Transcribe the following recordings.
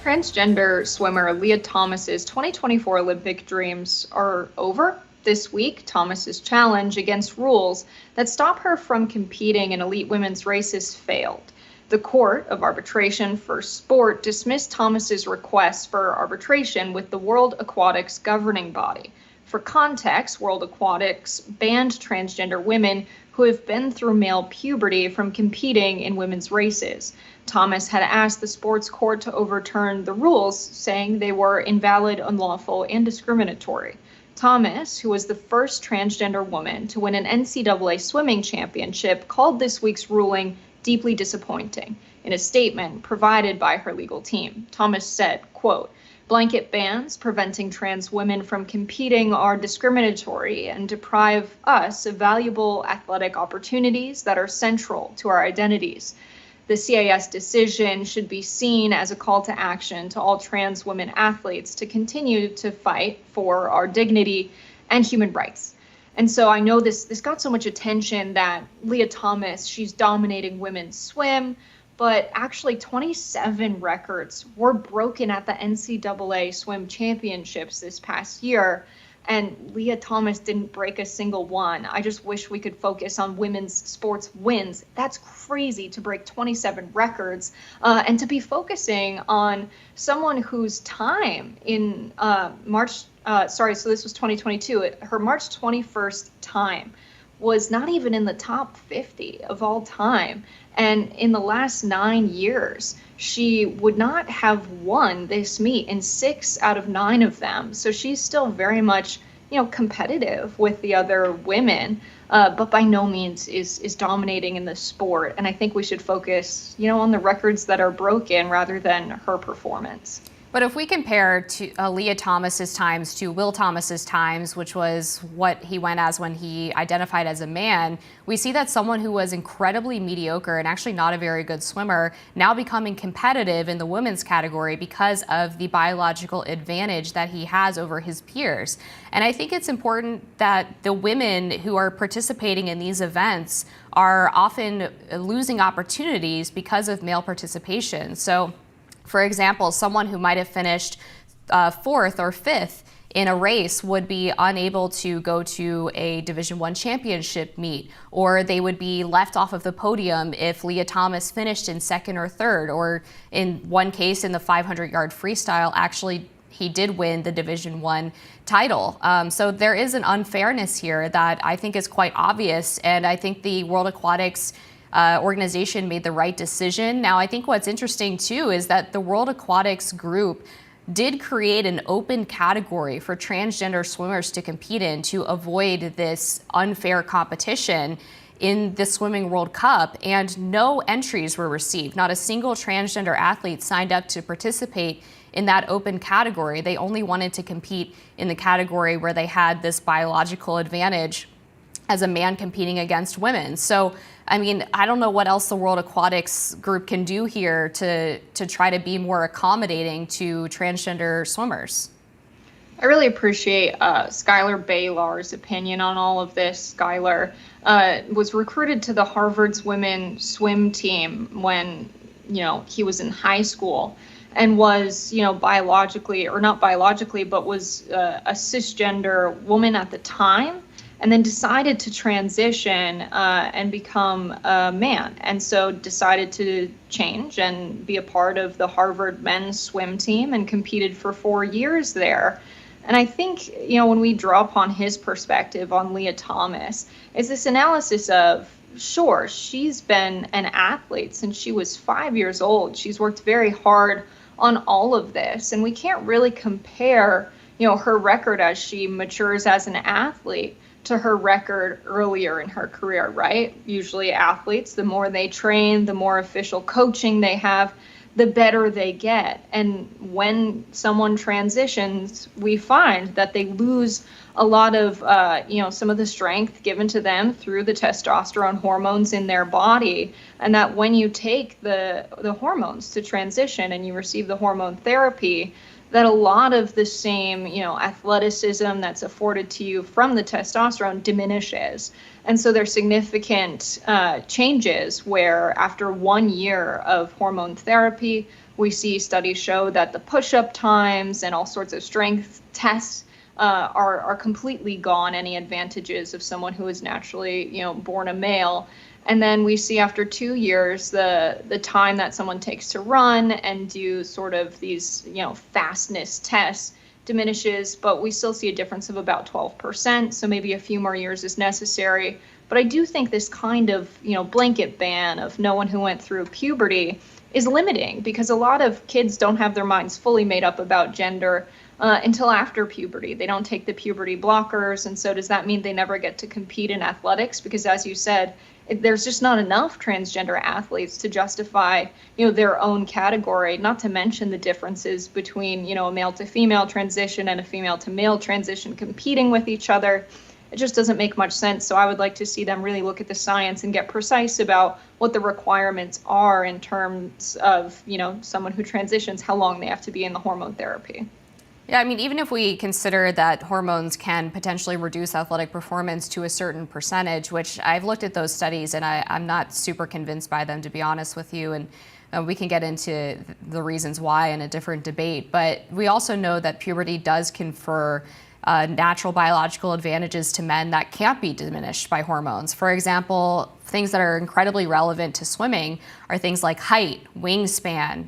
Transgender swimmer Lia Thomas's 2024 Olympic dreams are over. This week, Thomas's challenge against rules that stop her from competing in elite women's races failed. The Court of Arbitration for Sport dismissed Thomas's request for arbitration with the World Aquatics governing body. For context, World Aquatics banned transgender women who have been through male puberty from competing in women's races. Thomas had asked the sports court to overturn the rules, saying they were invalid, unlawful, and discriminatory. Thomas, who was the first transgender woman to win an NCAA swimming championship, called this week's ruling deeply disappointing. In a statement provided by her legal team, Thomas said, quote, "Blanket bans preventing trans women from competing are discriminatory and deprive us of valuable athletic opportunities that are central to our identities. The CAS decision should be seen as a call to action to all trans women athletes to continue to fight for our dignity and human rights." And so I know this got so much attention that Lia Thomas, she's dominating women's swim, but actually 27 records were broken at the NCAA swim championships this past year, and Lia Thomas didn't break a single one. I just wish we could focus on women's sports wins. That's crazy to break 27 records and to be focusing on someone whose time in so this was 2022, her March 21st time was not even in the top 50 of all time. And in the last 9 years, she would not have won this meet in 6 out of 9 of them. So she's still very much, competitive with the other women, but by no means is dominating in the sport. And I think we should focus, on the records that are broken rather than her performance. But if we compare to Lia Thomas's times to Will Thomas's times, which was what he went as when he identified as a man, we see that someone who was incredibly mediocre and actually not a very good swimmer now becoming competitive in the women's category because of the biological advantage that he has over his peers. And I think it's important that the women who are participating in these events are often losing opportunities because of male participation. So, for example, someone who might have finished 4th or 5th in a race would be unable to go to a Division I championship meet, or they would be left off of the podium if Lia Thomas finished in 2nd or 3rd, or in one case in the 500-yard freestyle, actually he did win the Division I title. So there is an unfairness here that I think is quite obvious, and I think the World Aquatics organization made the right decision. Now, I think what's interesting too is that the World Aquatics group did create an open category for transgender swimmers to compete in to avoid this unfair competition in the Swimming World Cup, and no entries were received. Not a single transgender athlete signed up to participate in that open category. They only wanted to compete in the category where they had this biological advantage as a man competing against women. So, I mean, I don't know what else the World Aquatics group can do here to try to be more accommodating to transgender swimmers. I really appreciate Skylar Baylor's opinion on all of this. Skylar was recruited to the Harvard's women's swim team when, he was in high school, and was, biologically, or not biologically, but was a cisgender woman at the time, and then decided to transition and become a man. And so decided to change and be a part of the Harvard men's swim team and competed for 4 years there. And I think, when we draw upon his perspective on Lia Thomas, is this analysis of, sure, she's been an athlete since she was 5 years old. She's worked very hard on all of this. And we can't really compare, her record as she matures as an athlete to her record earlier in her career, right? Usually athletes, the more they train, the more official coaching they have, the better they get. And when someone transitions, we find that they lose a lot of, some of the strength given to them through the testosterone hormones in their body. And that when you take the hormones to transition and you receive the hormone therapy, that a lot of the same, athleticism that's afforded to you from the testosterone diminishes. And so there's significant changes where after 1 year of hormone therapy, we see studies show that the push-up times and all sorts of strength tests are completely gone, any advantages of someone who is naturally, born a male. And then we see after 2 years, the time that someone takes to run and do sort of these, fastness tests diminishes, but we still see a difference of about 12%. So maybe a few more years is necessary. But I do think this kind of, blanket ban of no one who went through puberty is limiting, because a lot of kids don't have their minds fully made up about gender until after puberty. They don't take the puberty blockers. And so does that mean they never get to compete in athletics? Because as you said, there's just not enough transgender athletes to justify, their own category, not to mention the differences between, a male to female transition and a female to male transition competing with each other. It just doesn't make much sense. So I would like to see them really look at the science and get precise about what the requirements are in terms of, someone who transitions, how long they have to be in the hormone therapy. Yeah, I mean, even if we consider that hormones can potentially reduce athletic performance to a certain percentage, which I've looked at those studies and I'm not super convinced by them, to be honest with you. And we can get into the reasons why in a different debate. But we also know that puberty does confer natural biological advantages to men that can't be diminished by hormones. For example, things that are incredibly relevant to swimming are things like height, wingspan,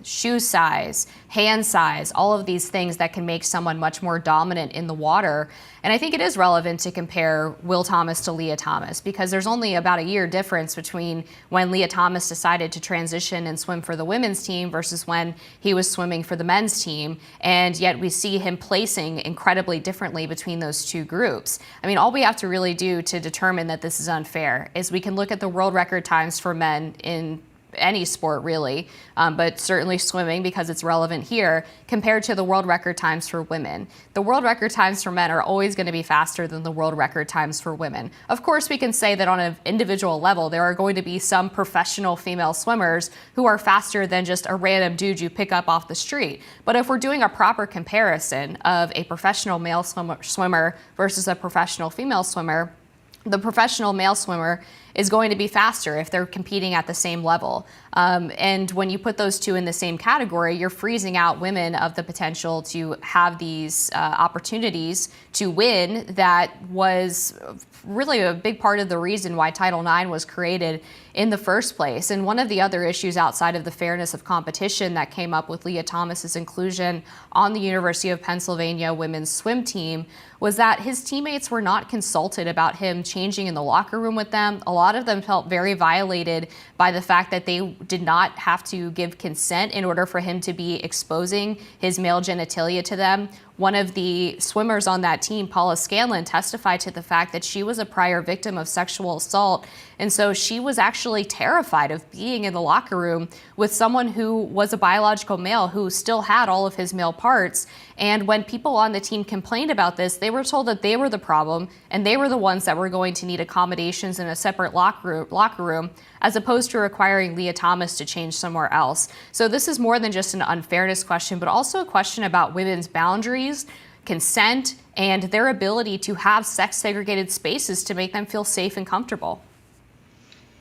shoe size, hand size, all of these things that can make someone much more dominant in the water. And I think it is relevant to compare Will Thomas to Lia Thomas, because there's only about a year difference between when Lia Thomas decided to transition and swim for the women's team versus when he was swimming for the men's team. And yet we see him placing incredibly differently between those two groups. I mean, all we have to really do to determine that this is unfair is we can look at the world record times for men in any sport really, but certainly swimming because it's relevant here, compared to the world record times for women. The world record times for men are always going to be faster than the world record times for women. Of course, we can say that on an individual level, there are going to be some professional female swimmers who are faster than just a random dude you pick up off the street. But if we're doing a proper comparison of a professional male swimmer versus a professional female swimmer, the professional male swimmer is going to be faster if they're competing at the same level. And when you put those two in the same category, you're freezing out women of the potential to have these opportunities to win. That was really a big part of the reason why Title IX was created in the first place. And one of the other issues outside of the fairness of competition that came up with Lia Thomas's inclusion on the University of Pennsylvania women's swim team was that his teammates were not consulted about him changing in the locker room with them. A lot of them felt very violated by the fact that they did not have to give consent in order for him to be exposing his male genitalia to them. One of the swimmers on that team, Paula Scanlon, testified to the fact that she was a prior victim of sexual assault. And so she was actually terrified of being in the locker room with someone who was a biological male who still had all of his male parts. And when people on the team complained about this, they were told that they were the problem and they were the ones that were going to need accommodations in a separate locker room, as opposed to requiring Lia Thomas to change somewhere else. So this is more than just an unfairness question, but also a question about women's boundaries, consent, and their ability to have sex-segregated spaces to make them feel safe and comfortable.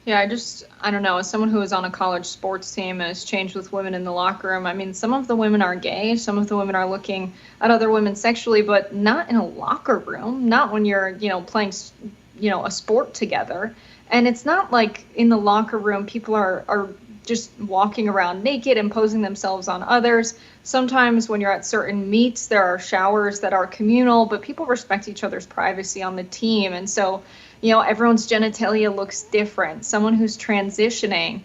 Yeah, I don't know, as someone who was on a college sports team and has changed with women in the locker room, I mean, some of the women are gay, some of the women are looking at other women sexually, but not in a locker room, not when you're, playing, a sport together. And it's not like in the locker room, people are just walking around naked, imposing themselves on others. Sometimes when you're at certain meets, there are showers that are communal, but people respect each other's privacy on the team. And so, everyone's genitalia looks different. Someone who's transitioning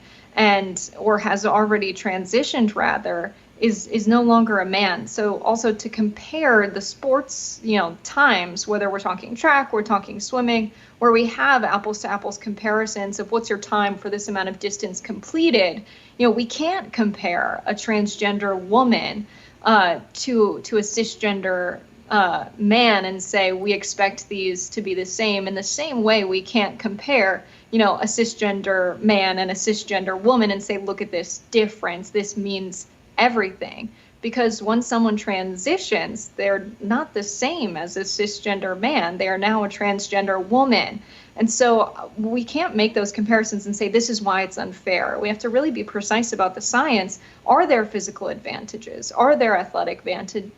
or has already transitioned rather is no longer a man. So also to compare the sports, times, whether we're talking track, we're talking swimming, where we have apples to apples comparisons of what's your time for this amount of distance completed, we can't compare a transgender woman to a cisgender man and say we expect these to be the same. In the same way, we can't compare, a cisgender man and a cisgender woman and say, look at this difference. This means everything. because when someone transitions, they're not the same as a cisgender man. They are now a transgender woman. And so we can't make those comparisons and say this is why it's unfair. We have to really be precise about the science. Are there physical advantages? Are there athletic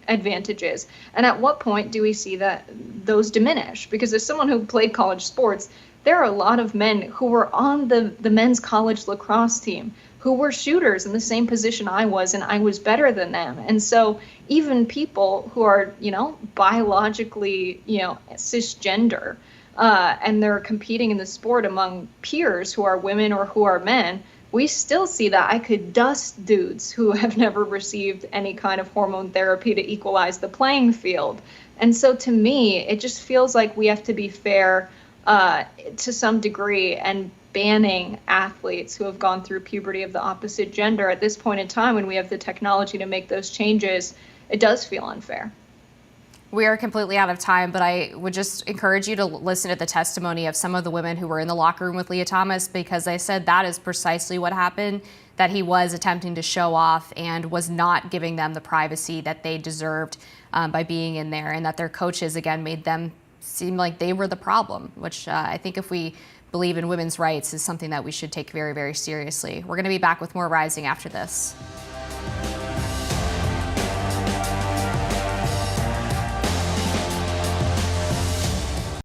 advantages? And at what point do we see that those diminish? Because as someone who played college sports, there are a lot of men who were on the men's college lacrosse team who were shooters in the same position I was, and I was better than them. And so even people who are, biologically, cisgender, and they're competing in the sport among peers who are women or who are men, we still see that. I could dust dudes who have never received any kind of hormone therapy to equalize the playing field. And so to me, it just feels like we have to be fair to some degree, and banning athletes who have gone through puberty of the opposite gender at this point in time when we have the technology to make those changes, it does feel unfair. We are completely out of time, but I would just encourage you to listen to the testimony of some of the women who were in the locker room with Lia Thomas, because they said that is precisely what happened, that he was attempting to show off and was not giving them the privacy that they deserved by being in there, and that their coaches, again, made them seem like they were the problem, which I think if we believe in women's rights is something that we should take very, very seriously. We're going to be back with more Rising after this.